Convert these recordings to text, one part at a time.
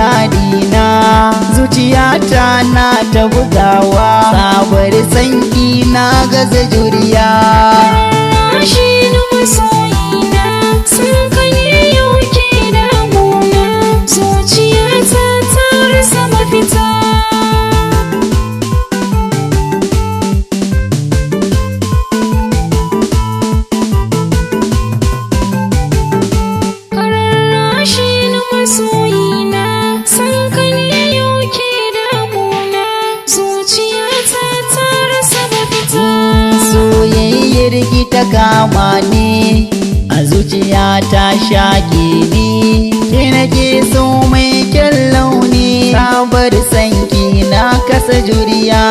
muradina, zuciyata na ta bugawa, sabar sanki na gaza juriya. Shi na masoyina, sun kane yau ke damuna, zuciyata ta rasa mafita. Masoyina, san ka ne yau ke damuna, zuciyata ta rasa mafita. Soyayyar ki ta kama ni, a zuciya ta shaƙe ni, ke nake so mai kyan launi, sabar sanki na kasa juriya.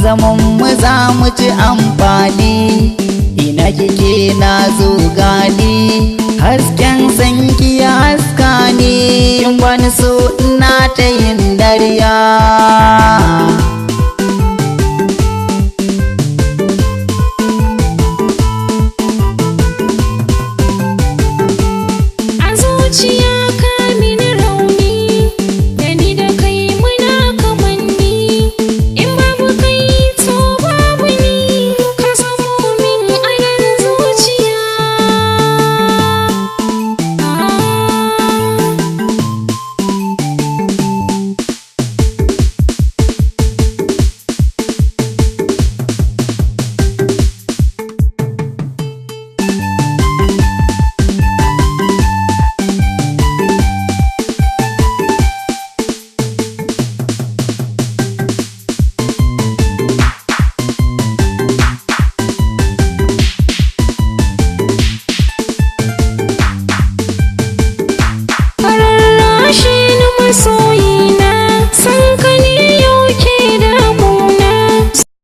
Zaman mu za mu ci amfani, ina kike na zo gani, hasken sanki ya haska ni, in bani so ina ta yin dariya.